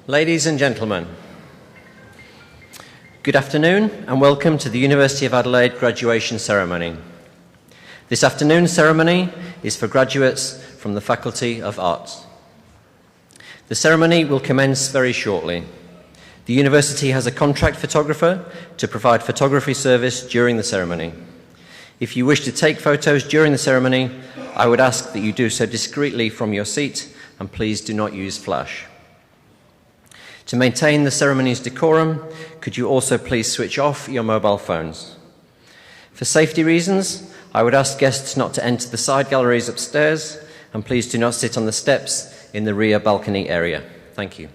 Ladies and gentlemen, good afternoon and welcome to the University of Adelaide graduation ceremony. This afternoon's ceremony is for graduates from the Faculty of Arts. The ceremony will commence very shortly. The university has a contract photographer to provide photography service during the ceremony. If you wish to take photos during the ceremony, I would ask that you do so discreetly from your seat and please do not use flash. To maintain the ceremony's decorum, could you also please switch off your mobile phones? For safety reasons, I would ask guests not to enter the side galleries upstairs, and please do not sit on the steps in the rear balcony area. Thank you.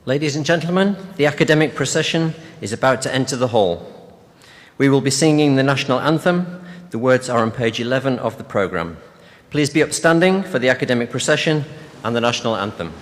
Ladies and gentlemen, the academic procession is about to enter the hall. We will be singing the national anthem. The words are on page 11 of the programme. Please be upstanding for the academic procession and the national anthem.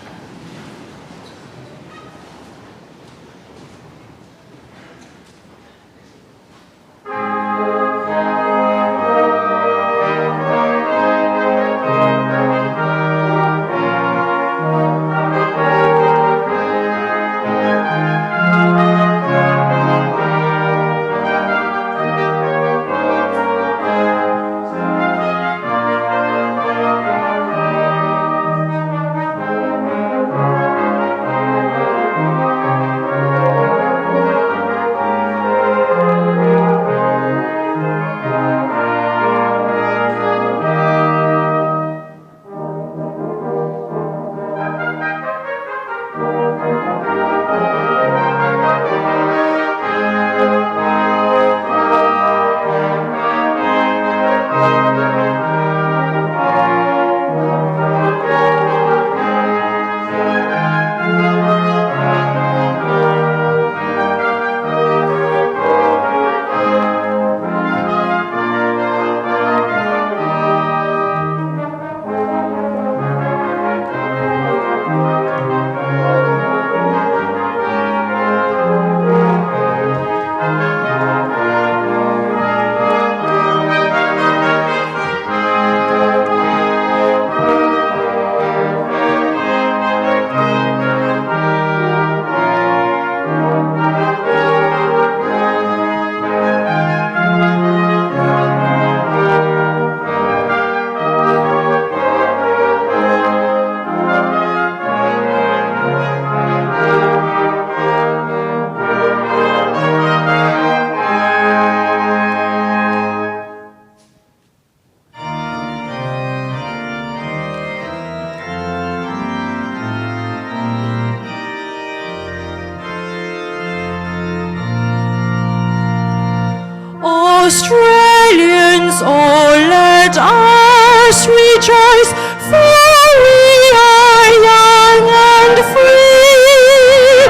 Australians, oh let us rejoice, for we are young and free.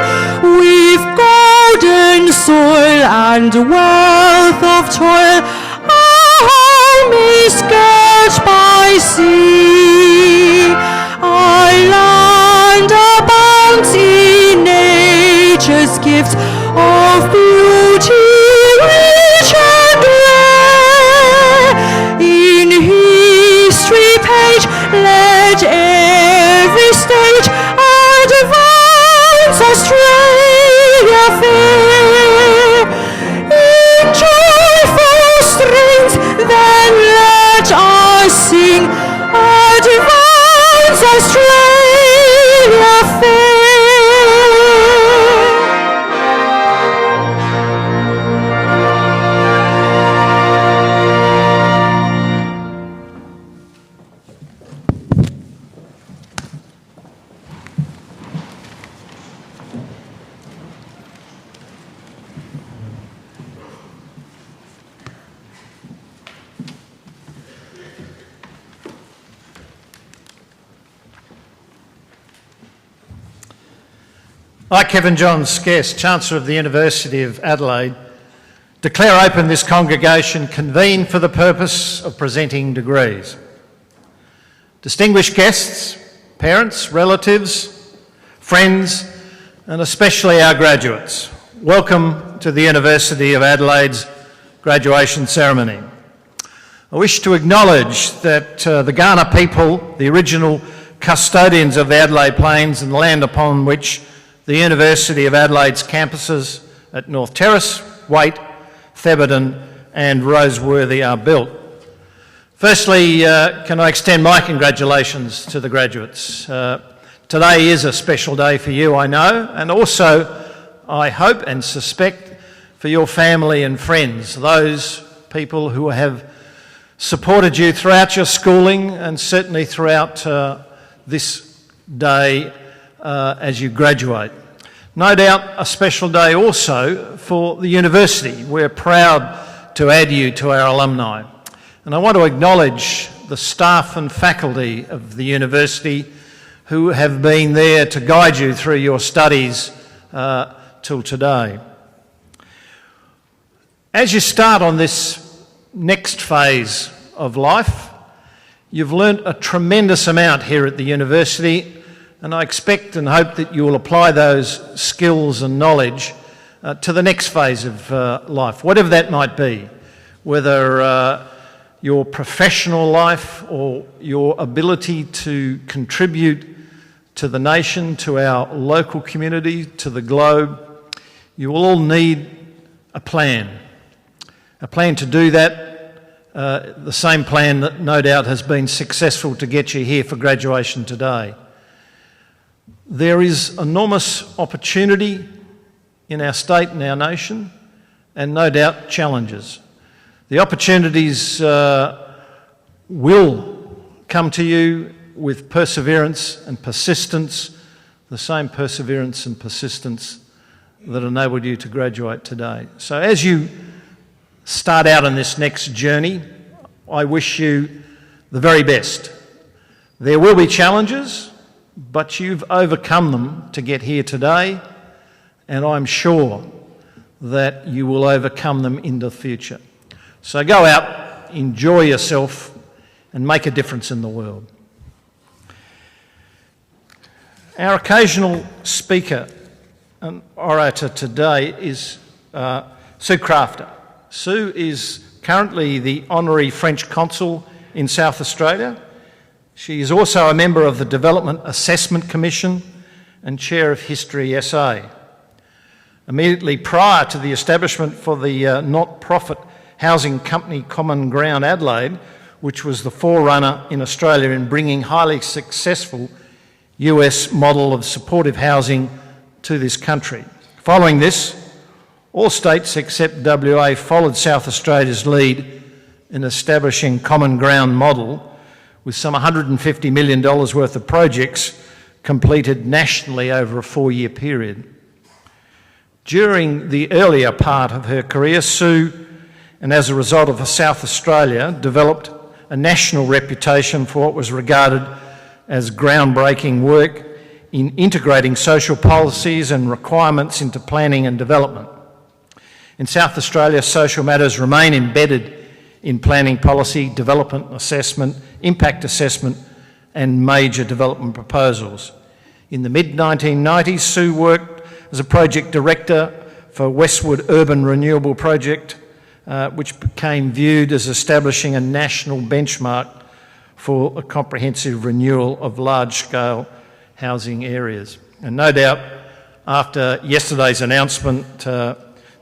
We've golden soil and wealth of toil, our home is girt by sea. Our land abounds in nature's gift of beauty, rich and rare. In history page, let every stage advance Australia fair. In joyful strains, then let us sing, advance Australia fair. I, Kevin John Skess, Chancellor of the University of Adelaide, declare open this congregation convened for the purpose of presenting degrees. Distinguished guests, parents, relatives, friends, and especially our graduates, welcome to the University of Adelaide's graduation ceremony. I wish to acknowledge that the Kaurna people, the original custodians of the Adelaide Plains and the land upon which the University of Adelaide's campuses at North Terrace, Waite, Thebarton and Roseworthy are built. Firstly, can I extend my congratulations to the graduates. Today is a special day for you, I know, and also, I hope and suspect, for your family and friends, those people who have supported you throughout your schooling and certainly throughout this day as you graduate. No doubt a special day also for the university. We're proud to add you to our alumni. And I want to acknowledge the staff and faculty of the university who have been there to guide you through your studies till today. As you start on this next phase of life, you've learnt a tremendous amount here at the university, and I expect and hope that you will apply those skills and knowledge to the next phase of life, whatever that might be, whether your professional life or your ability to contribute to the nation, to our local community, to the globe. You will all need a plan to do that, the same plan that no doubt has been successful to get you here for graduation today. There is enormous opportunity in our state and our nation, and no doubt challenges. The opportunities will come to you with perseverance and persistence, the same perseverance and persistence that enabled you to graduate today. So as you start out on this next journey, I wish you the very best. There will be challenges, but you've overcome them to get here today, and I'm sure that you will overcome them in the future. So go out, enjoy yourself, and make a difference in the world. Our occasional speaker and orator today is Sue Crafter. Sue is currently the Honorary French Consul in South Australia. She is also a member of the Development Assessment Commission and Chair of History SA. Immediately prior to the establishment for the not-profit housing company Common Ground Adelaide, which was the forerunner in Australia in bringing highly successful US model of supportive housing to this country. Following this, all states except WA followed South Australia's lead in establishing Common Ground model, with some $150 million worth of projects completed nationally over a 4-year period. During the earlier part of her career, Sue, and as a result of South Australia, developed a national reputation for what was regarded as groundbreaking work in integrating social policies and requirements into planning and development. In South Australia, social matters remain embedded in planning policy, development assessment, impact assessment, and major development proposals. In the mid-1990s, Sue worked as a project director for Westwood Urban Renewable Project, which became viewed as establishing a national benchmark for a comprehensive renewal of large-scale housing areas. And no doubt, after yesterday's announcement,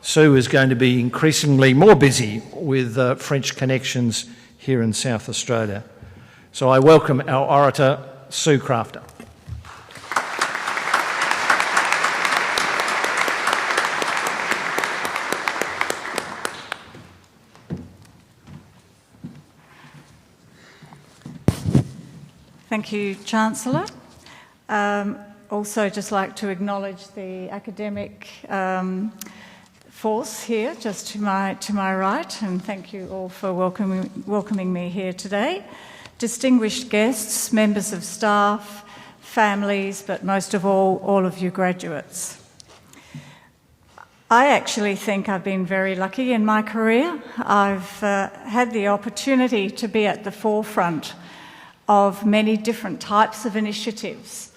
Sue is going to be increasingly more busy with French connections here in South Australia. So I welcome our orator, Sue Crafter. Thank you, Chancellor. Also just like to acknowledge the academic force here, just to my right, and thank you all for welcoming me here today. Distinguished guests, members of staff, families, but most of all of you graduates. I actually think I've been very lucky in my career. I've had the opportunity to be at the forefront of many different types of initiatives.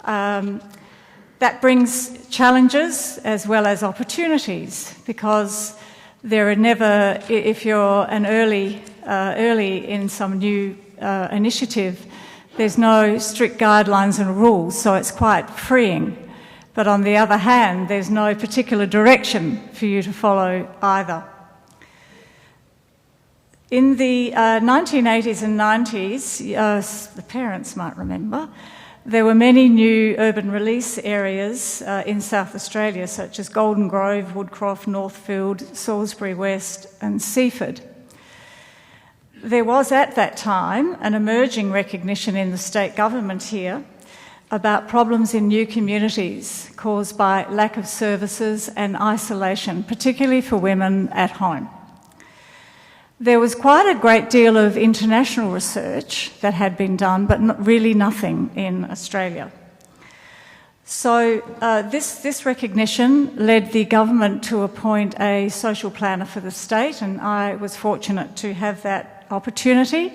That brings challenges as well as opportunities, because there are never, if you're an early in some new initiative, there's no strict guidelines and rules, so it's quite freeing. But on the other hand, there's no particular direction for you to follow either. In the 1980s and 90s, the parents might remember, there were many new urban release areas in South Australia, such as Golden Grove, Woodcroft, Northfield, Salisbury West and Seaford. There was at that time an emerging recognition in the state government here about problems in new communities caused by lack of services and isolation, particularly for women at home. There was quite a great deal of international research that had been done, but really nothing in Australia. So this recognition led the government to appoint a social planner for the state, and I was fortunate to have that opportunity.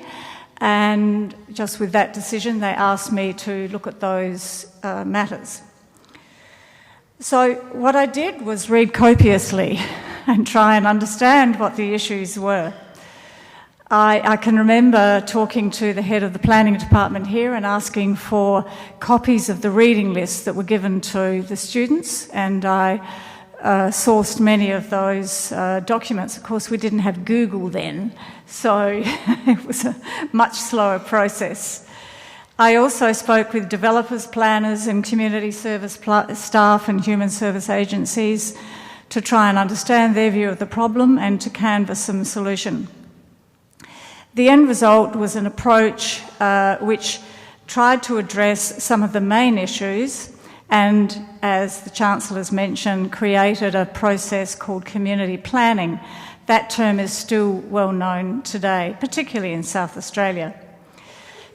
And just with that decision, they asked me to look at those matters. So what I did was read copiously and try and understand what the issues were. I can remember talking to the head of the planning department here and asking for copies of the reading lists that were given to the students, and I sourced many of those documents. Of course, we didn't have Google then, so it was a much slower process. I also spoke with developers, planners and community service staff and human service agencies to try and understand their view of the problem and to canvass some solution. The end result was an approach which tried to address some of the main issues and, as the Chancellor's mentioned, created a process called community planning. That term is still well known today, particularly in South Australia.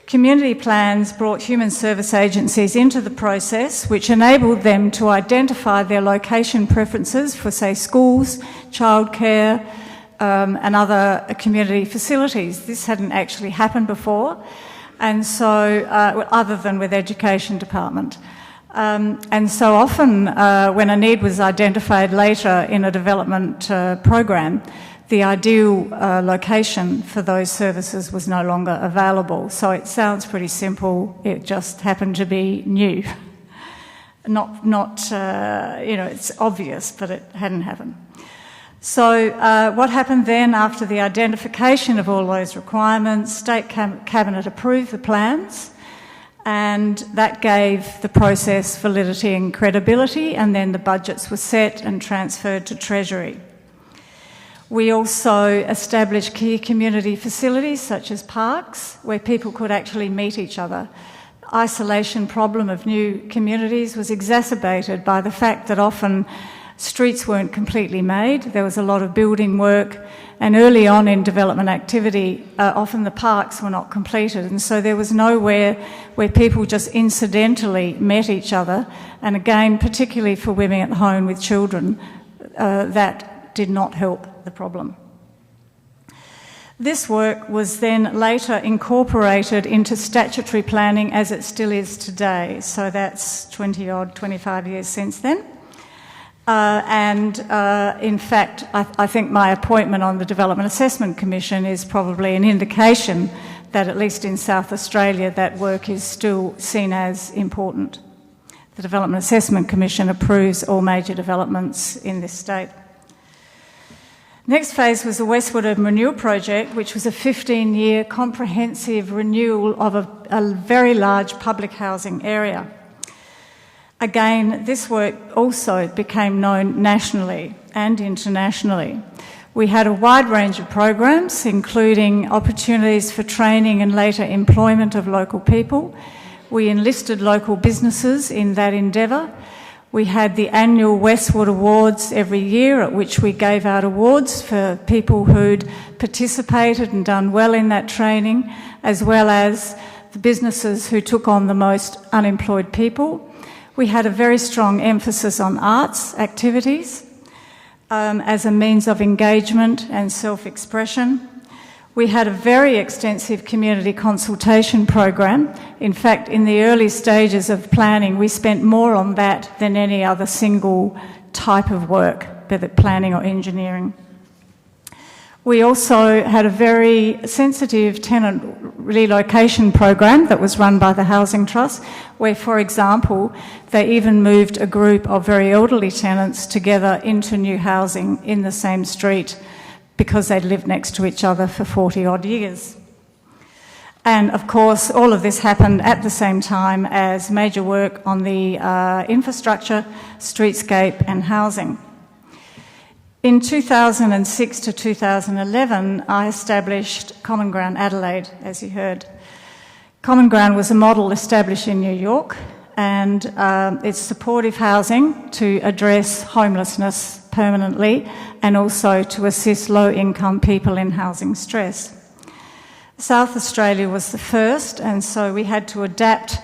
Community plans brought human service agencies into the process, which enabled them to identify their location preferences for, say, schools, childcare, and other community facilities. This hadn't actually happened before, and so, other than with Education Department. And so often, when a need was identified later in a development program, the ideal location for those services was no longer available. So it sounds pretty simple, it just happened to be new. It's obvious, but it hadn't happened. So what happened then after the identification of all those requirements, State Cabinet approved the plans, and that gave the process validity and credibility, and then the budgets were set and transferred to Treasury. We also established key community facilities such as parks where people could actually meet each other. Isolation problem of new communities was exacerbated by the fact that often streets weren't completely made, there was a lot of building work, and early on in development activity, often the parks were not completed, and so there was nowhere where people just incidentally met each other, and again, particularly for women at home with children, that did not help the problem. This work was then later incorporated into statutory planning as it still is today, so that's 25 years since then. In fact, I think my appointment on the Development Assessment Commission is probably an indication that, at least in South Australia, that work is still seen as important. The Development Assessment Commission approves all major developments in this state. Next phase was the Westwood Urban Renewal Project, which was a 15-year comprehensive renewal of a very large public housing area. Again, this work also became known nationally and internationally. We had a wide range of programs, including opportunities for training and later employment of local people. We enlisted local businesses in that endeavour. We had the annual Westwood Awards every year, at which we gave out awards for people who'd participated and done well in that training, as well as the businesses who took on the most unemployed people. We had a very strong emphasis on arts activities as a means of engagement and self-expression. We had a very extensive community consultation program. In fact, in the early stages of planning, we spent more on that than any other single type of work, whether planning or engineering. We also had a very sensitive tenant relocation program that was run by the Housing Trust, where, for example, they even moved a group of very elderly tenants together into new housing in the same street because they'd lived next to each other for 40-odd years. And, of course, all of this happened at the same time as major work on the infrastructure, streetscape and housing. In 2006 to 2011, I established Common Ground Adelaide, as you heard. Common Ground was a model established in New York, and it's supportive housing to address homelessness permanently, and also to assist low-income people in housing stress. South Australia was the first, and so we had to adapt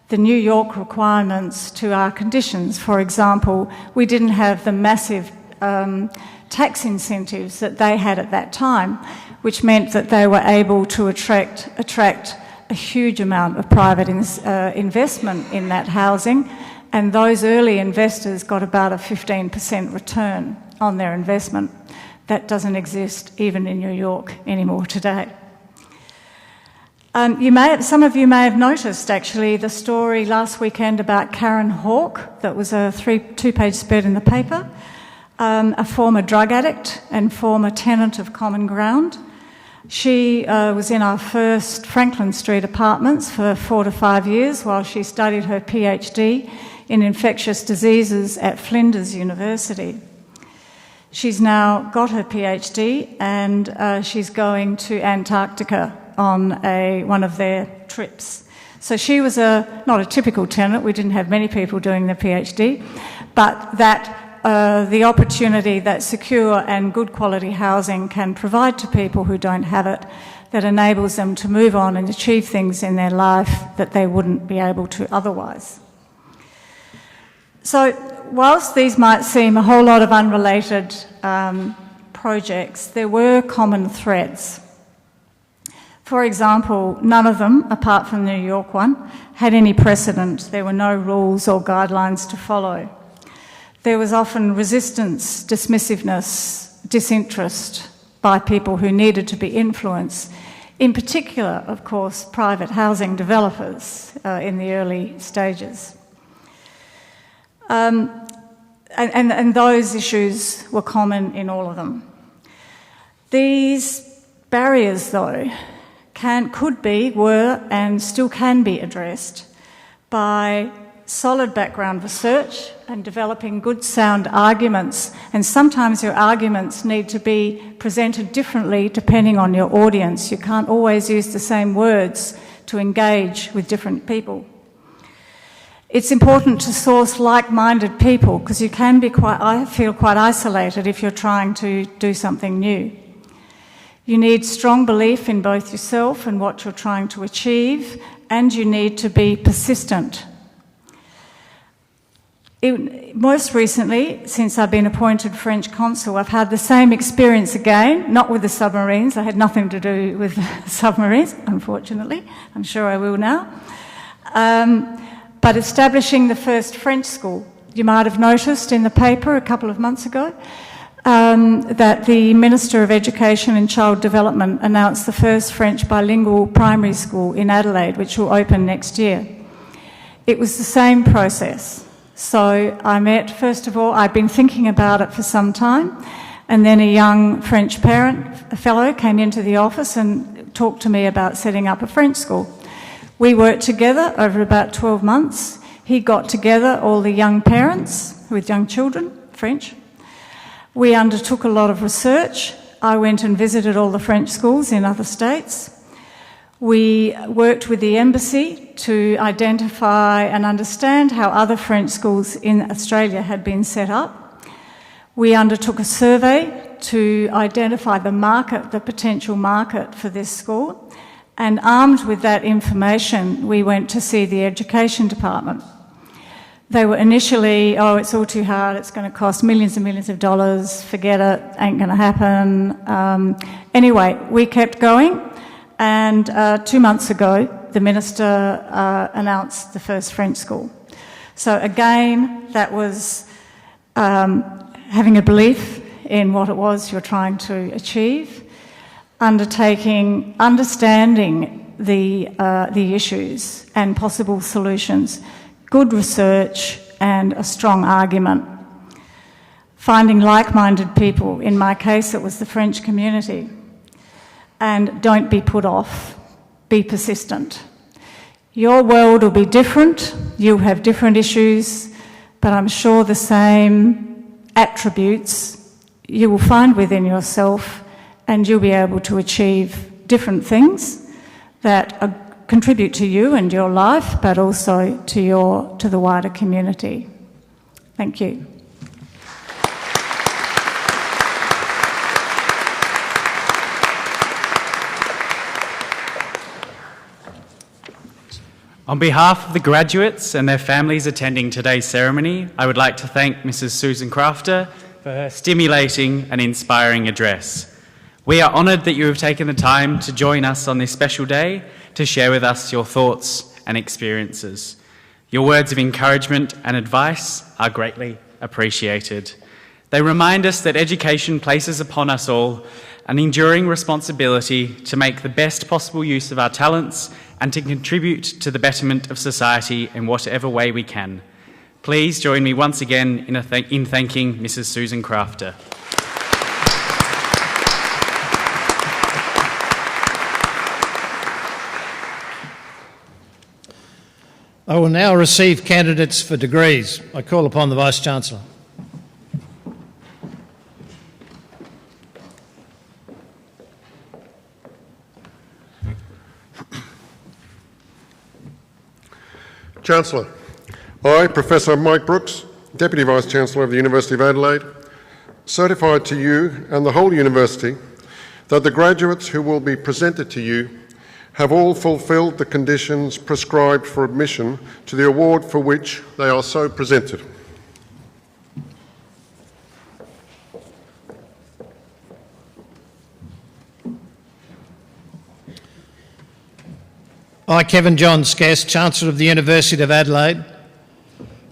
the New York requirements to our conditions. For example, we didn't have the massive tax incentives that they had at that time, which meant that they were able to attract a huge amount of private investment in that housing, and those early investors got about a 15% return on their investment. That doesn't exist even in New York anymore today. Some of you may have noticed, actually, the story last weekend about Karen Hawke. That was a two-page spread in the paper. A former drug addict and former tenant of Common Ground. She was in our first Franklin Street apartments for 4 to 5 years while she studied her PhD in infectious diseases at Flinders University. She's now got her PhD and she's going to Antarctica on one of their trips. So she was not a typical tenant. We didn't have many people doing their PhD, but the opportunity that secure and good quality housing can provide to people who don't have it, that enables them to move on and achieve things in their life that they wouldn't be able to otherwise. So whilst these might seem a whole lot of unrelated projects, there were common threads. For example, none of them, apart from the New York one, had any precedent. There were no rules or guidelines to follow. There was often resistance, dismissiveness, disinterest by people who needed to be influenced, in particular, of course, private housing developers in the early stages. And those issues were common in all of them. These barriers, though, were and still can be addressed by solid background research and developing good sound arguments. And sometimes your arguments need to be presented differently depending on your audience. You can't always use the same words to engage with different people. It's important to source like-minded people because you can be quite isolated if you're trying to do something new. You need strong belief in both yourself and what you're trying to achieve, and you need to be persistent. Most recently, since I've been appointed French consul, I've had the same experience again, not with the submarines. I had nothing to do with submarines, unfortunately. I'm sure I will now. But establishing the first French school. You might have noticed in the paper a couple of months ago that the Minister of Education and Child Development announced the first French bilingual primary school in Adelaide, which will open next year. It was the same process. So first of all, I'd been thinking about it for some time, and then a young French fellow came into the office and talked to me about setting up a French school. We worked together over about 12 months. He got together all the young parents with young children, French. We undertook a lot of research. I went and visited all the French schools in other states. We worked with the embassy to identify and understand how other French schools in Australia had been set up. We undertook a survey to identify the potential market for this school. And armed with that information, we went to see the Education Department. They were initially, it's all too hard, it's going to cost millions and millions of dollars, forget it, ain't going to happen. Anyway, we kept going, and 2 months ago, the Minister announced the first French school. So again, that was having a belief in what it was you're trying to achieve, understanding the issues and possible solutions, good research and a strong argument. Finding like-minded people, in my case it was the French community. And don't be put off, be persistent. Your world will be different, you'll have different issues, but I'm sure the same attributes you will find within yourself, and you'll be able to achieve different things that contribute to you and your life, but also to the wider community. Thank you. On behalf of the graduates and their families attending today's ceremony, I would like to thank Mrs. Susan Crafter for her stimulating and inspiring address. We are honoured that you have taken the time to join us on this special day to share with us your thoughts and experiences. Your words of encouragement and advice are greatly appreciated. They remind us that education places upon us all an enduring responsibility to make the best possible use of our talents and to contribute to the betterment of society in whatever way we can. Please join me once again in thanking Mrs. Susan Crafter. I will now receive candidates for degrees. I call upon the Vice-Chancellor. Chancellor, I, Professor Mike Brooks, Deputy Vice-Chancellor of the University of Adelaide, certify to you and the whole University that the graduates who will be presented to you have all fulfilled the conditions prescribed for admission to the award for which they are so presented. I, Kevin John Skess, Chancellor of the University of Adelaide,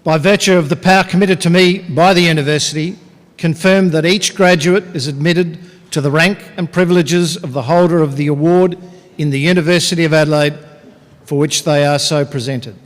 by virtue of the power committed to me by the University, confirm that each graduate is admitted to the rank and privileges of the holder of the award in the University of Adelaide for which they are so presented.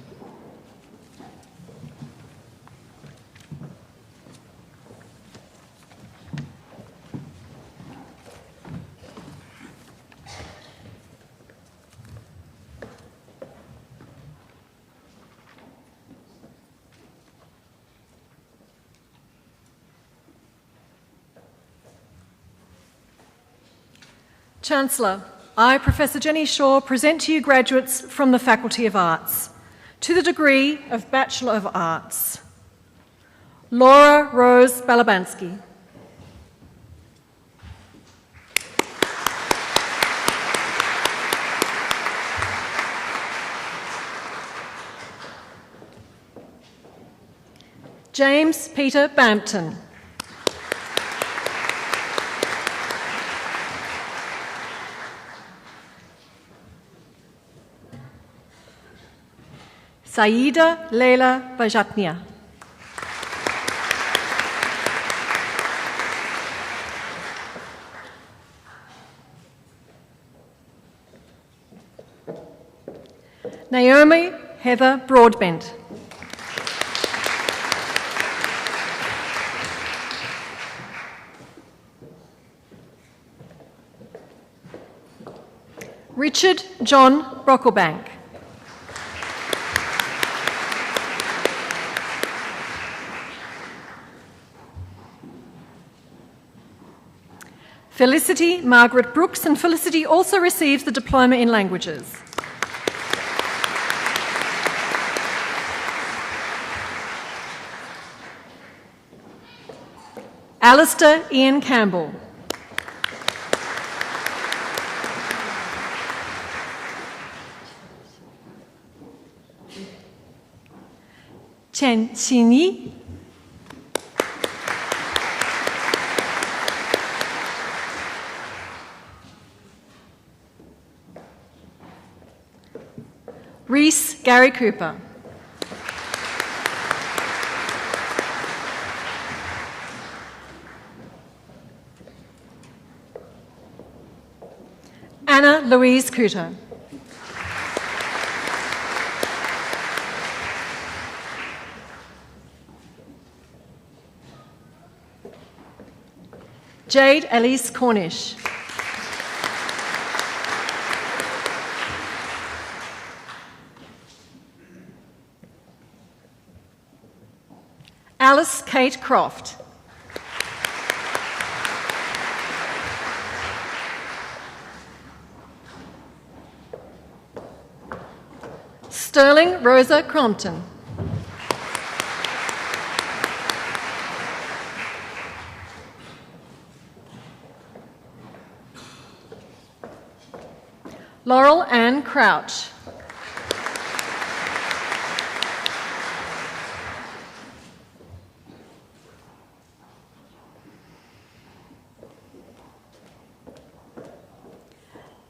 Chancellor, I, Professor Jenny Shaw, present to you graduates from the Faculty of Arts to the degree of Bachelor of Arts. Laura Rose Balabansky. James Peter Bampton. Saida Leila Bajatnia. Naomi Heather Broadbent. Richard John Brocklebank. Felicity Margaret Brooks, and Felicity also receives the Diploma in Languages. Alistair Ian Campbell. Chen Xinyi. Reese Gary Cooper. Anna Louise Cooter. Jade Elise Cornish. Alice Kate Croft. Sterling Rosa Crompton. Laurel Ann Crouch.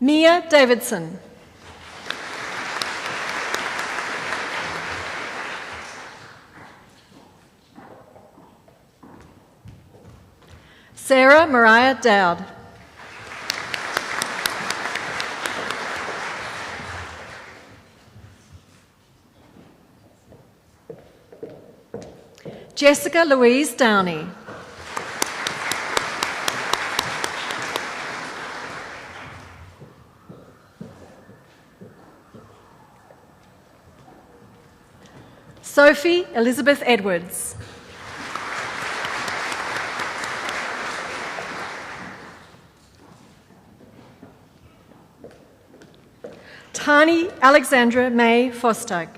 Mia Davidson. Sarah Mariah Dowd. Jessica Louise Downey. Sophie Elizabeth Edwards. Tani Alexandra May Fostag.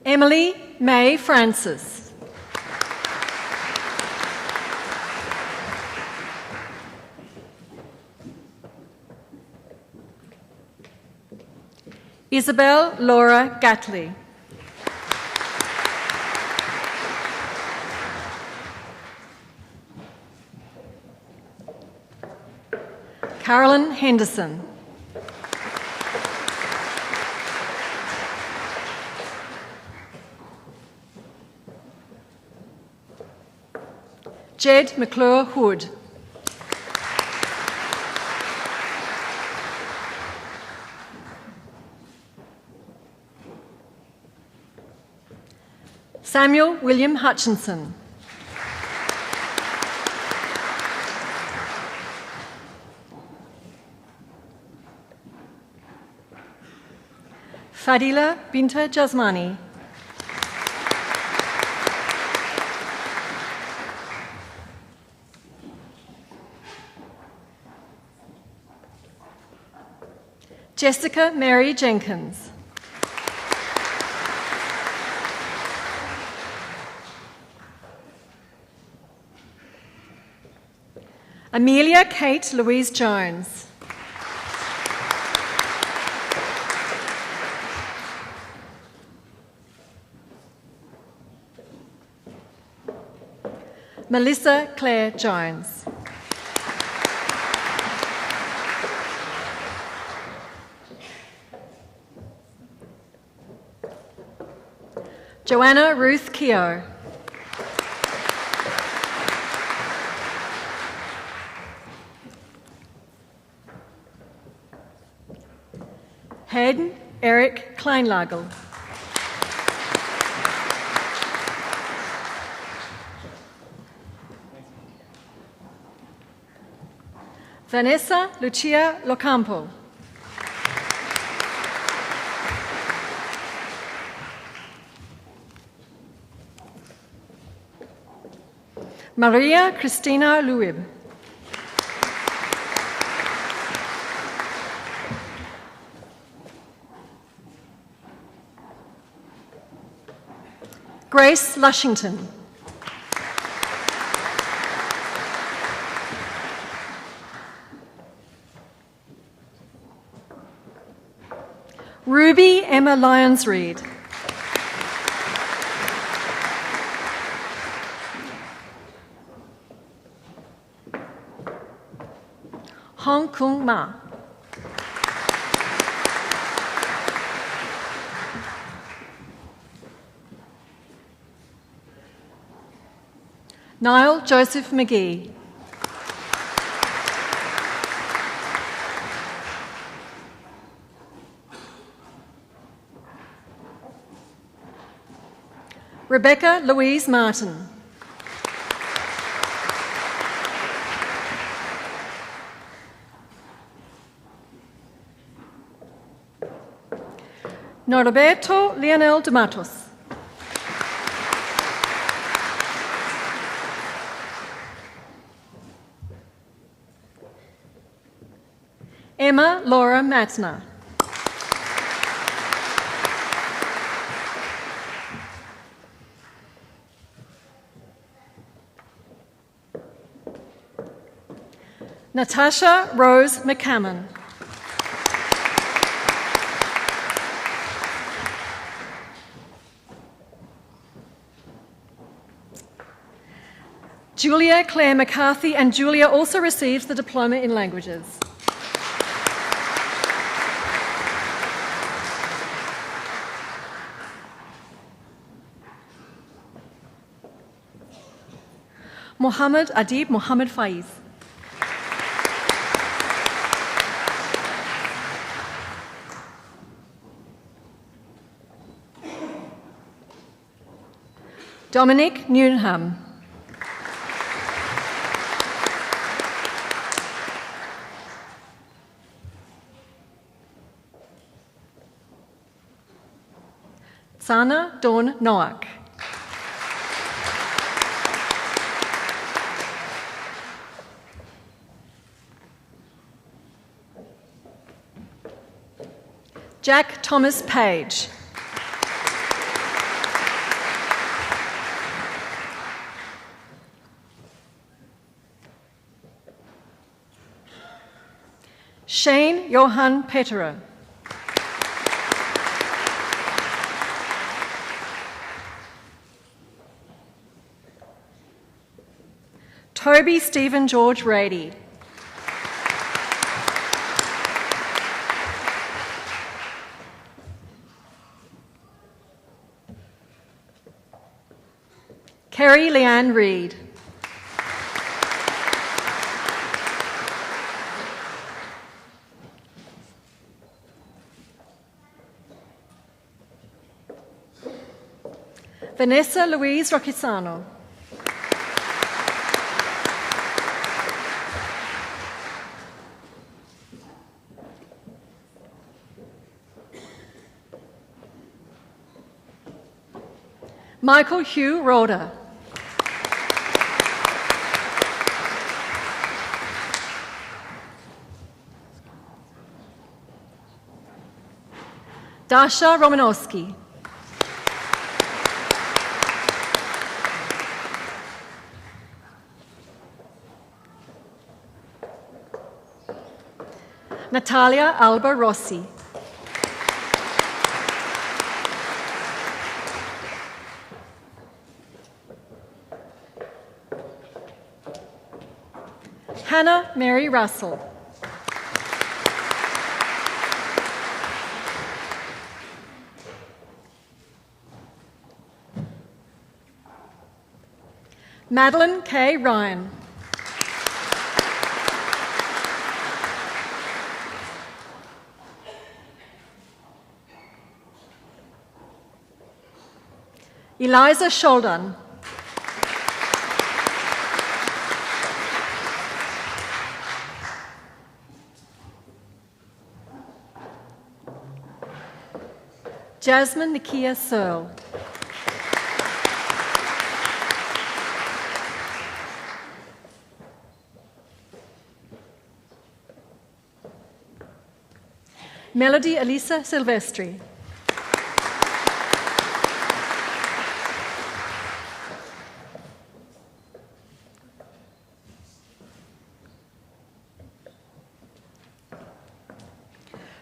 Emily May Francis. Isabel Laura Gatley. Carolyn Henderson. Jed McClure Hood. Samuel William Hutchinson. Fadila Binta Jasmani. Jessica Mary Jenkins. Amelia Kate Louise Jones. Melissa Claire Jones. Joanna Ruth Keogh. Hayden Eric Kleinlagel. Vanessa Lucia Locampo. Maria Cristina Luib. Grace Lushington. Ruby Emma Lyons-Reed. Hong Kung Ma. Niall Joseph McGee. Rebecca Louise Martin. Norberto Leonel de Matos. Emma Laura Matner. Natasha Rose McCammon. Julia Claire McCarthy, and Julia also receives the Diploma in Languages. Mohammed Adib Mohammed Faiz. Dominic Newnham. Sana Dawn Noack. Jack Thomas Page. Shane Johan Petero. Toby Stephen George Rady. Kerry Leanne Reid. Vanessa Louise Roquisano. Michael Hugh Roda. Dasha Romanowski. Natalia Alba Rossi. Hannah Mary Russell. Madeline K. Ryan. Eliza Sholdan. Jasmine Nikia Searle. Melody Elisa Silvestri.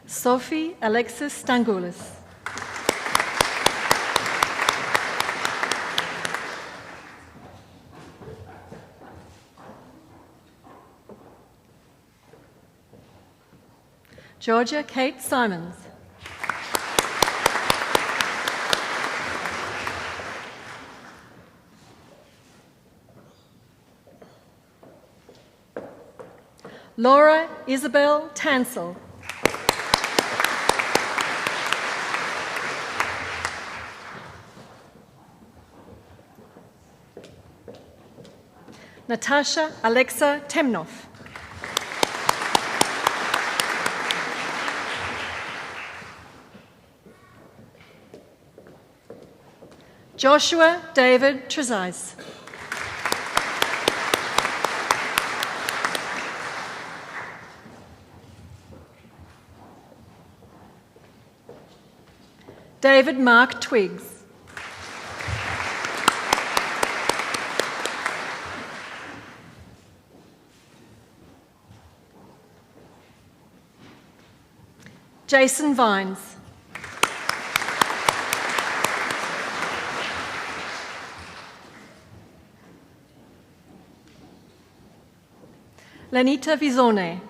Sophie Alexis Stangoulis. Georgia Kate Simons. Laura Isabel Tansel. Natasha Alexa Temnov. Joshua David Trezise. David Mark Twiggs. Jason Vines. Danita Vizone.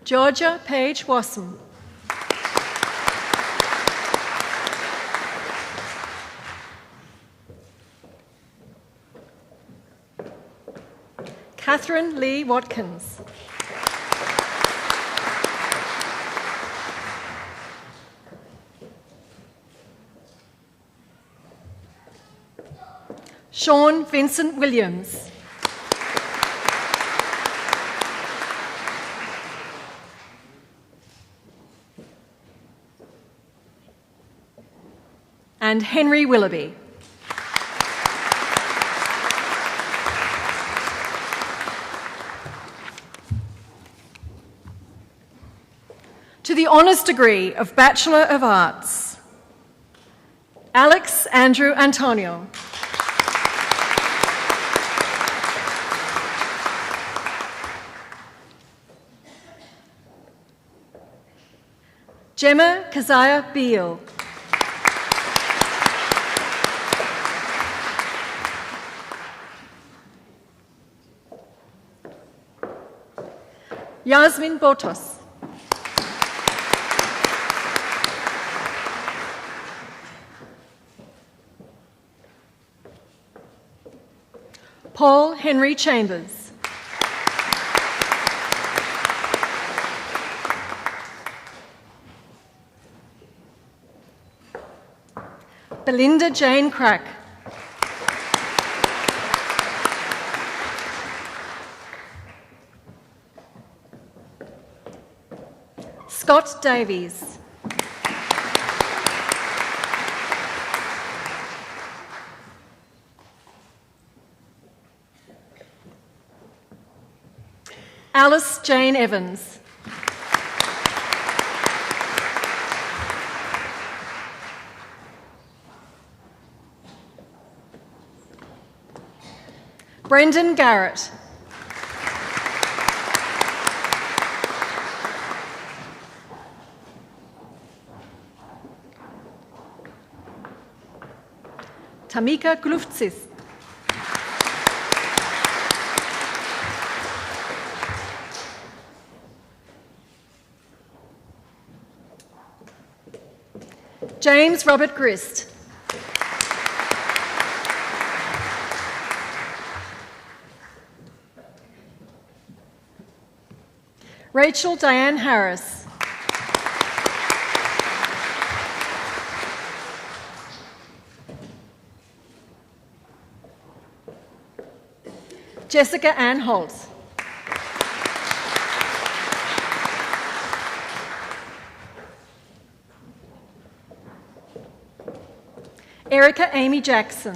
Georgia Page Wasson. Catherine Lee Watkins. Sean Vincent Williams. And Henry Willoughby. To the honours degree of Bachelor of Arts, Alex Andrew Antonio. Gemma Keziah Beale. Yasmin Botos. Paul Henry Chambers. Belinda Jane Crack. Scott Davies. Alice Jane Evans. Brendan Garrett. Tamika Gluftsis. James Robert Grist. Rachel Diane Harris. Jessica Ann Holtz. Erica Amy Jackson.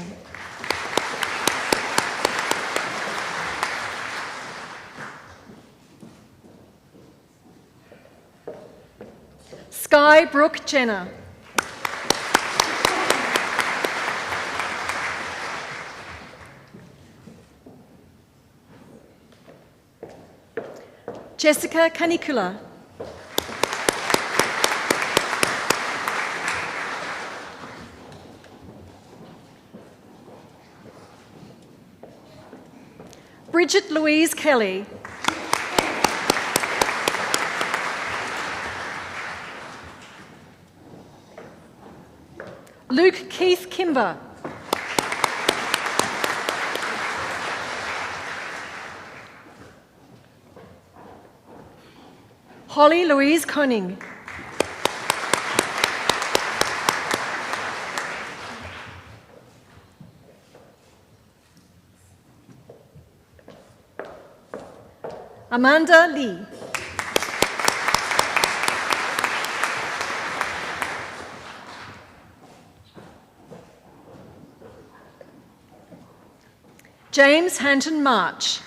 Sky Brooke Jenner. Jessica Canicula. Bridget Louise Kelly. Luke Keith Kimber. Holly Louise Koning. Amanda Lee. James Hanton March.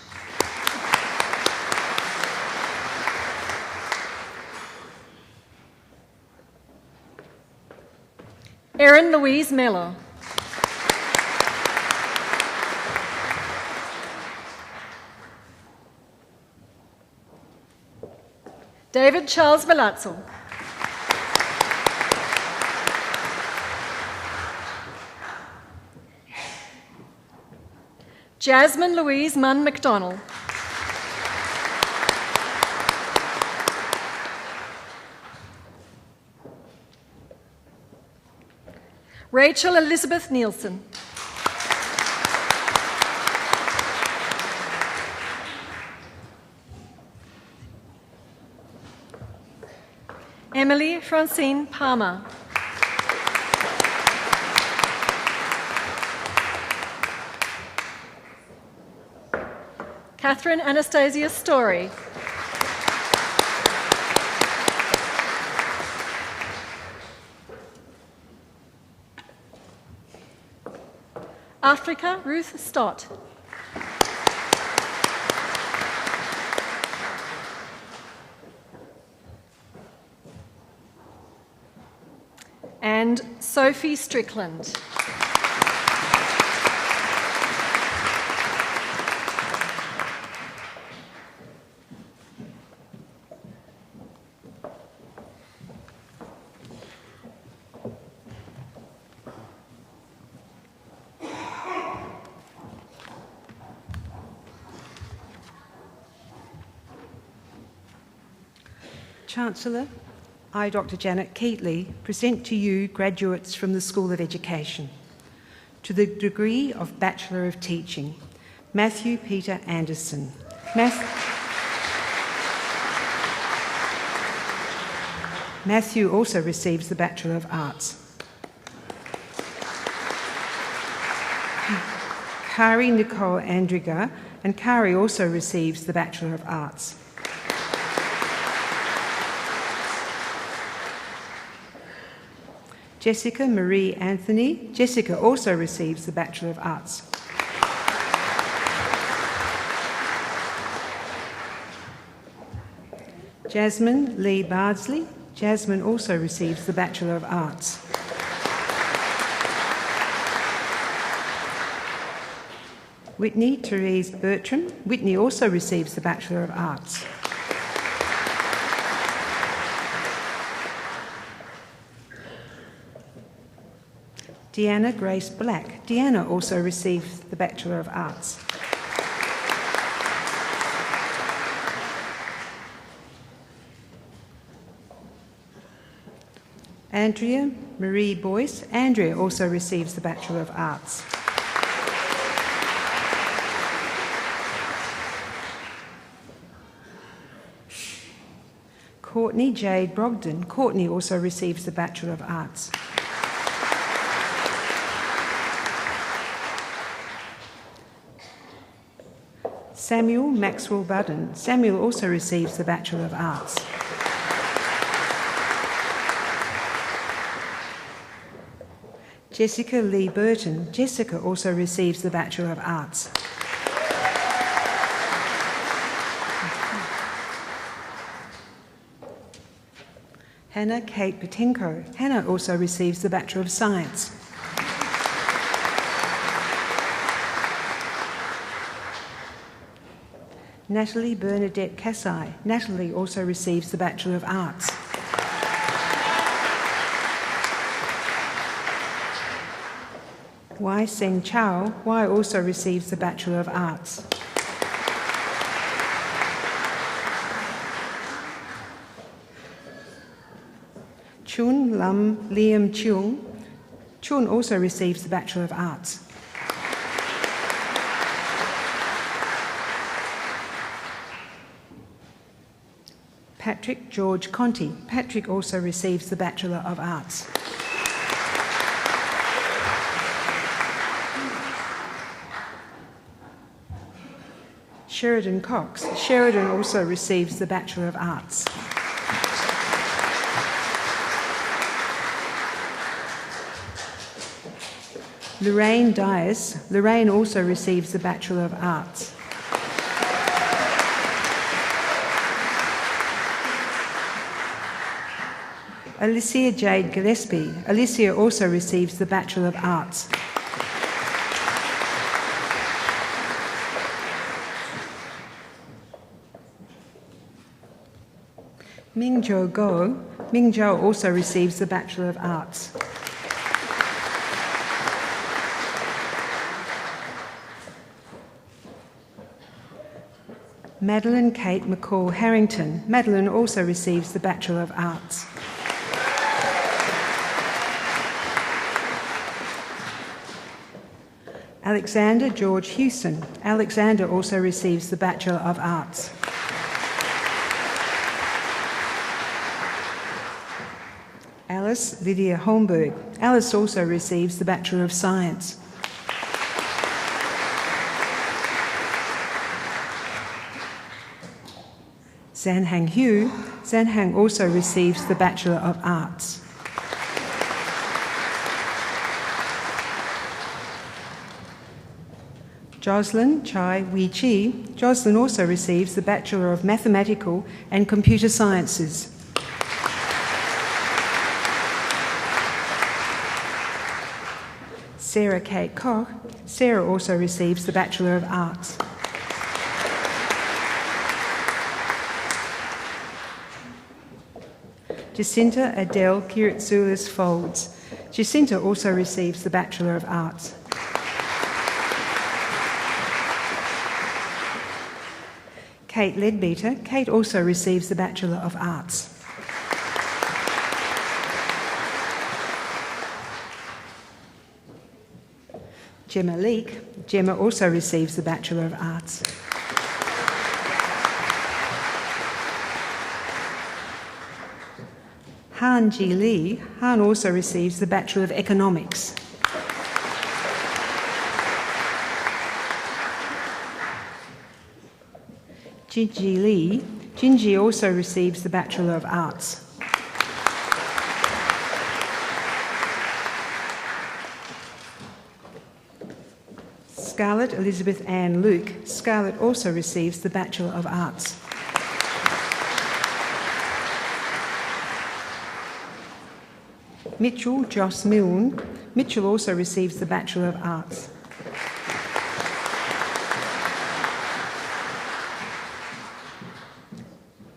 Erin Louise Mello. David Charles Malazzo. Jasmine Louise Munn McDonnell. Rachel Elizabeth Nielsen. Emily Francine Palmer. Catherine Anastasia Story. Africa Ruth Stott. And Sophie Strickland. Chancellor, I, Dr. Janet Keatley, present to you graduates from the School of Education. To the degree of Bachelor of Teaching, Matthew Peter Anderson. Matthew also receives the Bachelor of Arts. Kari Nicole Andriga, and Kari also receives the Bachelor of Arts. Jessica Marie Anthony. Jessica also receives the Bachelor of Arts. Jasmine Lee Bardsley. Jasmine also receives the Bachelor of Arts. Whitney Therese Bertram. Whitney also receives the Bachelor of Arts. Deanna Grace Black. Deanna also receives the Bachelor of Arts. Andrea Marie Boyce. Andrea also receives the Bachelor of Arts. Courtney Jade Brogden. Courtney also receives the Bachelor of Arts. Samuel Maxwell Budden. Samuel also receives the Bachelor of Arts. Jessica Lee Burton. Jessica also receives the Bachelor of Arts. Hannah Kate Patenko. Hannah also receives the Bachelor of Science. Natalie Bernadette Kasai. Natalie also receives the Bachelor of Arts. Wai Seng Chow. Wai also receives the Bachelor of Arts. Chun Lam Liam Chung. Chun also receives the Bachelor of Arts. Patrick George Conti. Patrick also receives the Bachelor of Arts. Sheridan Cox. Sheridan also receives the Bachelor of Arts. Lorraine Dias. Lorraine also receives the Bachelor of Arts. Alicia Jade Gillespie. Alicia also receives the Bachelor of Arts. Mingzhou Guo. Mingzhou also receives the Bachelor of Arts. Madeline Kate McCall Harrington. Madeline also receives the Bachelor of Arts. Alexander George Houston. Alexander also receives the Bachelor of Arts. Alice Lydia Holmberg. Alice also receives the Bachelor of Science. Zanhang Hu. Zanhang also receives the Bachelor of Arts. Jocelyn Chai Wee Chi. Jocelyn also receives the Bachelor of Mathematical and Computer Sciences. Sarah Kate Koch. Sarah also receives the Bachelor of Arts. Jacinta Adele Kiritzoulis Folds. Jacinta also receives the Bachelor of Arts. Kate Leadbeater. Kate also receives the Bachelor of Arts. Gemma Leake. Gemma also receives the Bachelor of Arts. Han Ji Lee. Han also receives the Bachelor of Economics. Jinji Lee. Jinji also receives the Bachelor of Arts. Scarlett Elizabeth Ann Luke. Scarlett also receives the Bachelor of Arts. Mitchell Joss Milne. Mitchell also receives the Bachelor of Arts.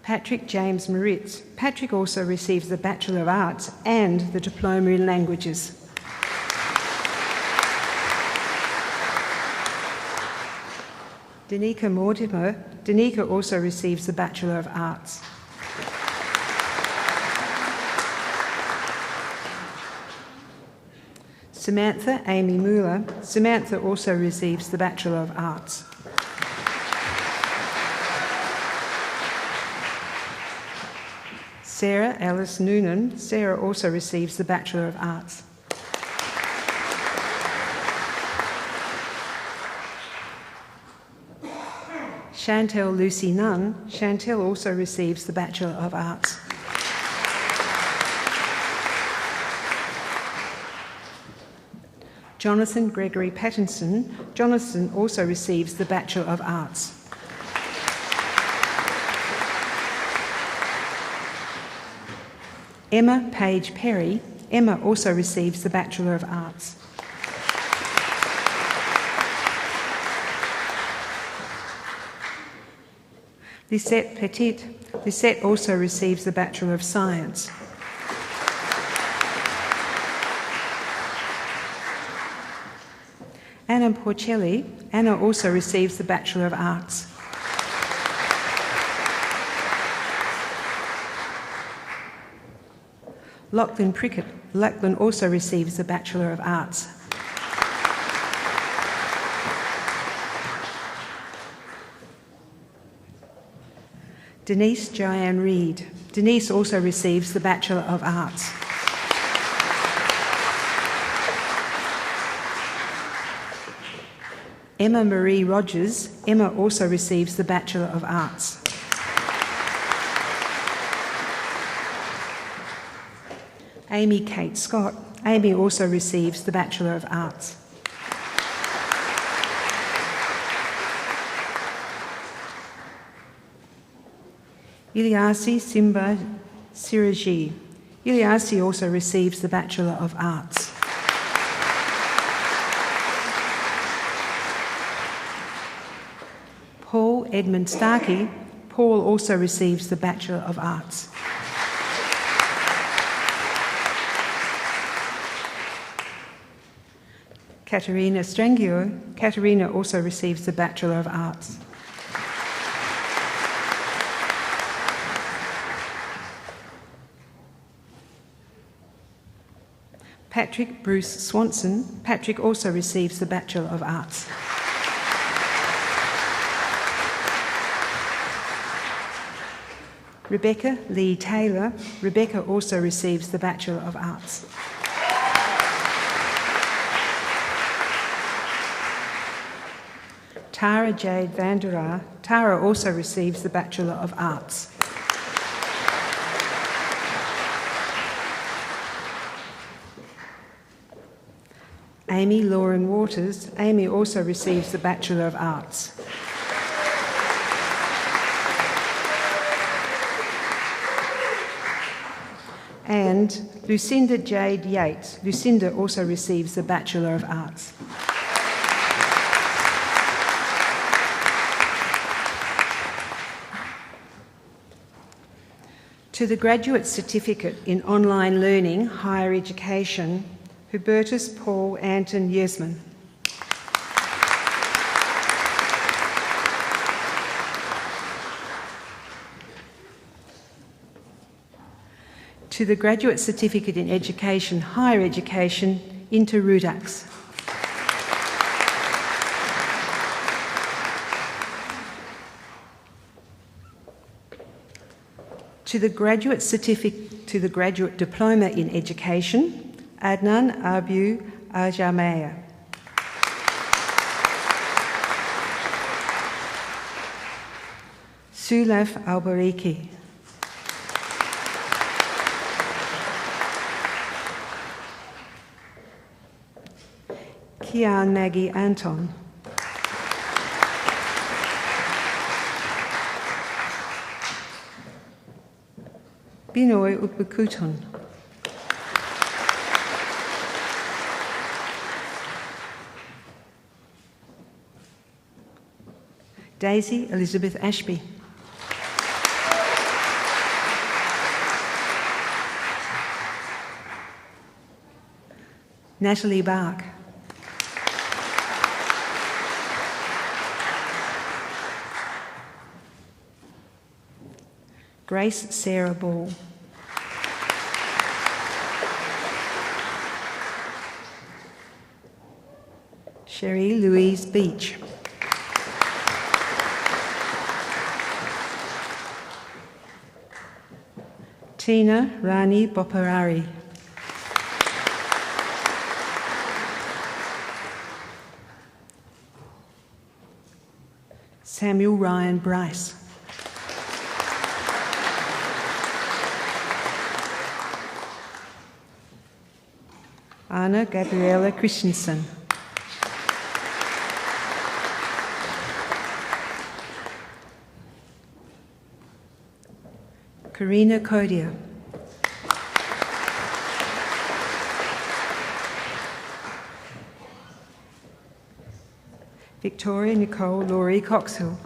Patrick James Moritz. Patrick also receives the Bachelor of Arts and the Diploma in Languages. Danica Mortimer. Danica also receives the Bachelor of Arts. Samantha Amy Mueller. Samantha also receives the Bachelor of Arts. Sarah Alice Noonan. Sarah also receives the Bachelor of Arts. Chantel Lucy Nunn. Chantel also receives the Bachelor of Arts. Jonathan Gregory Pattinson. Jonathan also receives the Bachelor of Arts. Emma Page Perry. Emma also receives the Bachelor of Arts. Lisette Petit. Lisette also receives the Bachelor of Science. Anna Porcelli. Anna also receives the Bachelor of Arts. Lachlan Prickett. Lachlan also receives the Bachelor of Arts. Denise Joanne Reid. Denise also receives the Bachelor of Arts. Emma Marie Rogers. Emma also receives the Bachelor of Arts. Amy Kate Scott. Amy also receives the Bachelor of Arts. Ilyasi Simba Siraji. Ilyasi also receives the Bachelor of Arts. Paul Edmund Starkey. Paul also receives the Bachelor of Arts. Katerina Strangio. Katerina also receives the Bachelor of Arts. Patrick Bruce Swanson. Patrick also receives the Bachelor of Arts. Rebecca Lee Taylor. Rebecca also receives the Bachelor of Arts. Tara Jade Vandera. Tara also receives the Bachelor of Arts. Amy Lauren Waters. Amy also receives the Bachelor of Arts. And Lucinda Jade Yates. Lucinda also receives the Bachelor of Arts. To the Graduate Certificate in Online Learning, Higher Education, Hubertus Paul Anton Yesman. To the Graduate Certificate in Education, Higher Education, Inter Rudax. To the Graduate Certificate, to the Graduate Diploma in Education, Adnan Abu Ajamaya. Sulaf Albariki. Kian Maggie Anton. Binoy Ukbekutun. Daisy Elizabeth Ashby. Natalie Bark. Grace Sarah Ball. Sherry Louise Beach. Tina Rani Boparari. Samuel Ryan Bryce. Anna Gabriella Christensen. Karina Kodia. Victoria Nicole Laurie Coxhill.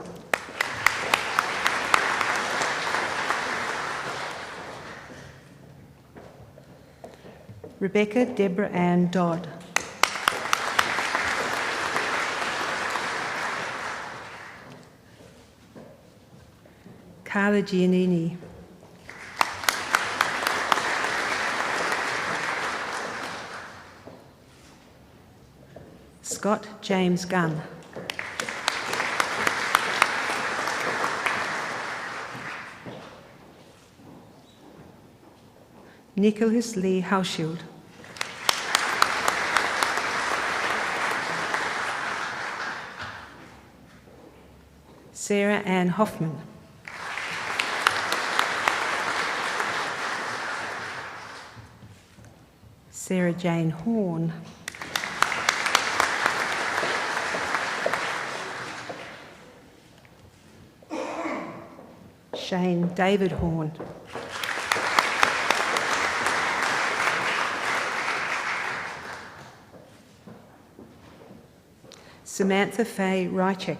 Rebecca Deborah Ann Dodd. Carla Giannini. Scott James Gunn. Nicholas Lee Hauschild. Sarah Ann Hoffman. Sarah Jane Horn. Shane David Horn. Samantha Faye Rychek.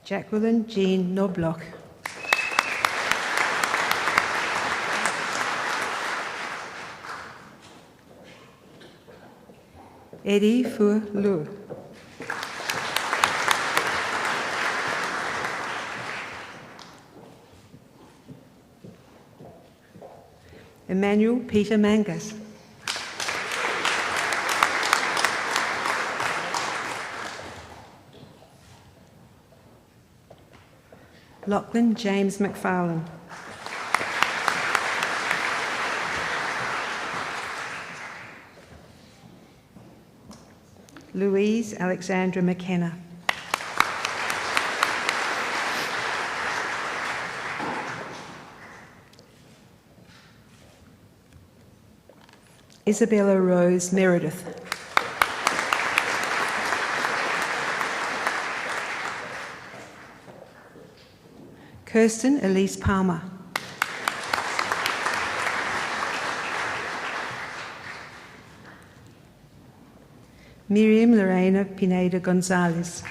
Jacqueline Jean Knobloch. Eddie Fu Lu. Emmanuel Peter Mangas. Lachlan James McFarlane. Louise Alexandra McKenna. Isabella Rose Meredith. Kirsten Elise Palmer. Miriam Lorena Pineda Gonzalez.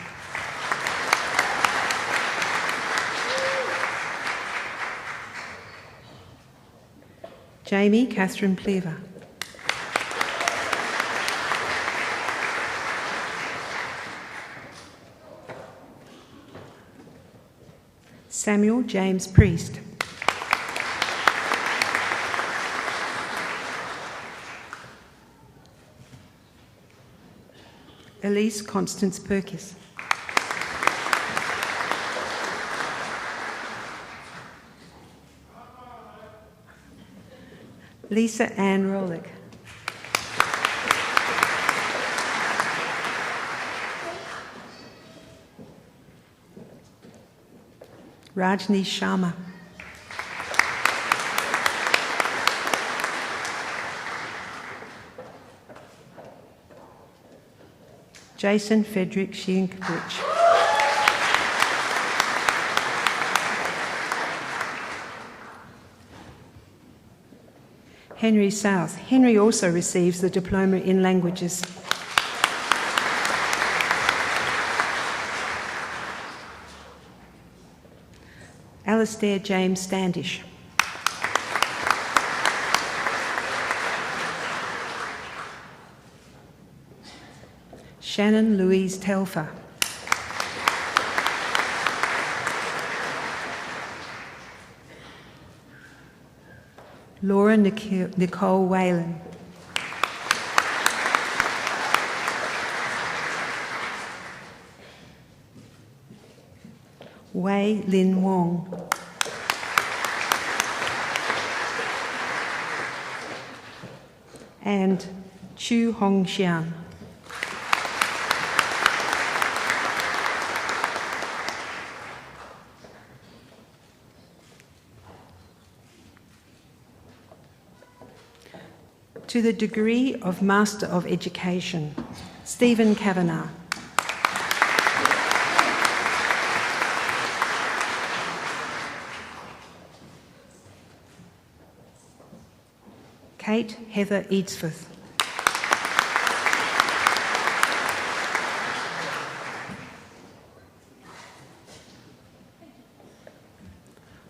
Jamie Catherine Pleaver. Samuel James Priest. Elise Constance Perkis. Lisa Ann Rolick. Rajni Sharma. Jason Frederick Schienkiewicz. Henry South. Henry also receives the Diploma in Languages. Alistair James Standish. Shannon Louise Telfer. Laura Nicole Whalen. Wei Lin Wong. And Chu Hong Xian. To the degree of Master of Education, Stephen Kavanagh. Kate Heather Eadsforth.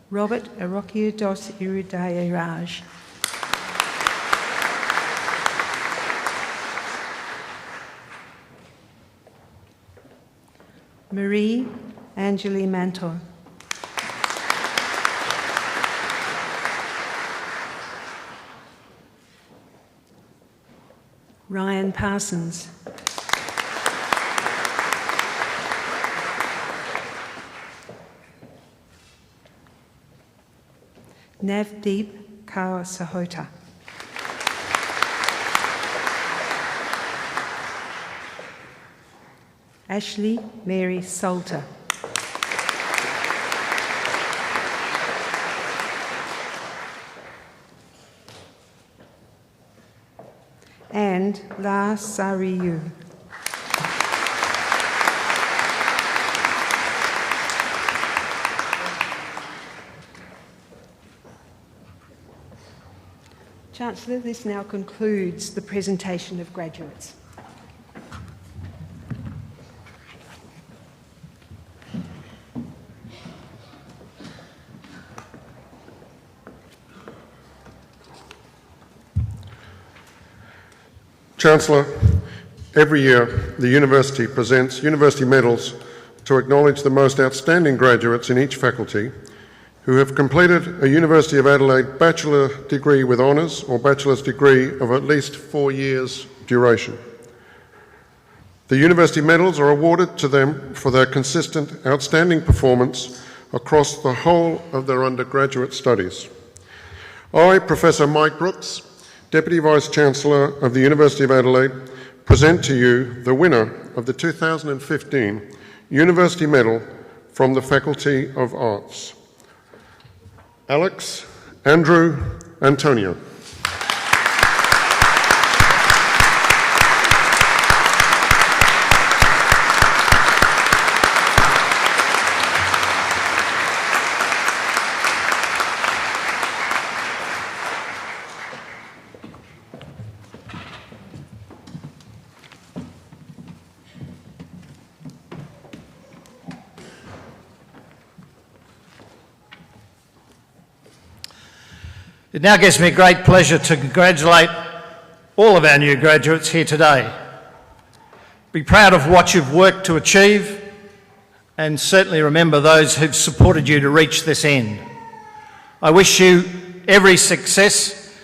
Robert Arokiodos Irudayaraj. Marie Angeli Mantor. Ryan Parsons. Navdeep Kaur Sahota. Ashley Mary Salter. And La Sariyu. Chancellor, this now concludes the presentation of graduates. Chancellor, every year the University presents university medals to acknowledge the most outstanding graduates in each faculty who have completed a University of Adelaide bachelor degree with honours or bachelor's degree of at least 4 years duration. The university medals are awarded to them for their consistent, outstanding performance across the whole of their undergraduate studies. I, Professor Mike Brooks, Deputy Vice-Chancellor of the University of Adelaide, present to you the winner of the 2015 University Medal from the Faculty of Arts, Alex Andrew Antonio. It now gives me great pleasure to congratulate all of our new graduates here today. Be proud of what you've worked to achieve and certainly remember those who've supported you to reach this end. I wish you every success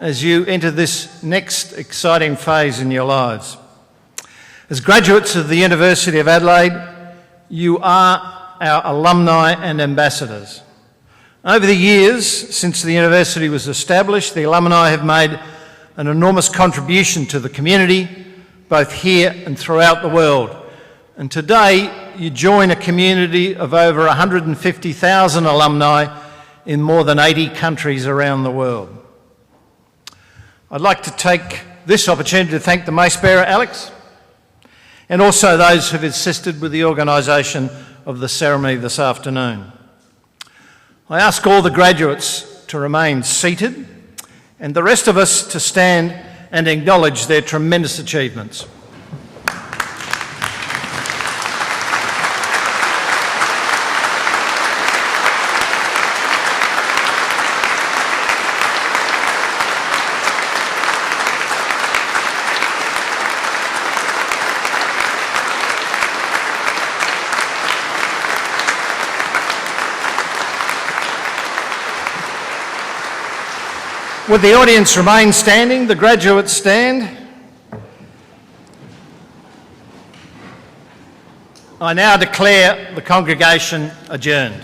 as you enter this next exciting phase in your lives. As graduates of the University of Adelaide, you are our alumni and ambassadors. Over the years since the university was established, the alumni have made an enormous contribution to the community, both here and throughout the world. And today, you join a community of over 150,000 alumni in more than 80 countries around the world. I'd like to take this opportunity to thank the mace bearer, Alex, and also those who've assisted with the organisation of the ceremony this afternoon. I ask all the graduates to remain seated and the rest of us to stand and acknowledge their tremendous achievements. Would the audience remain standing? The graduates stand. I now declare the congregation adjourned.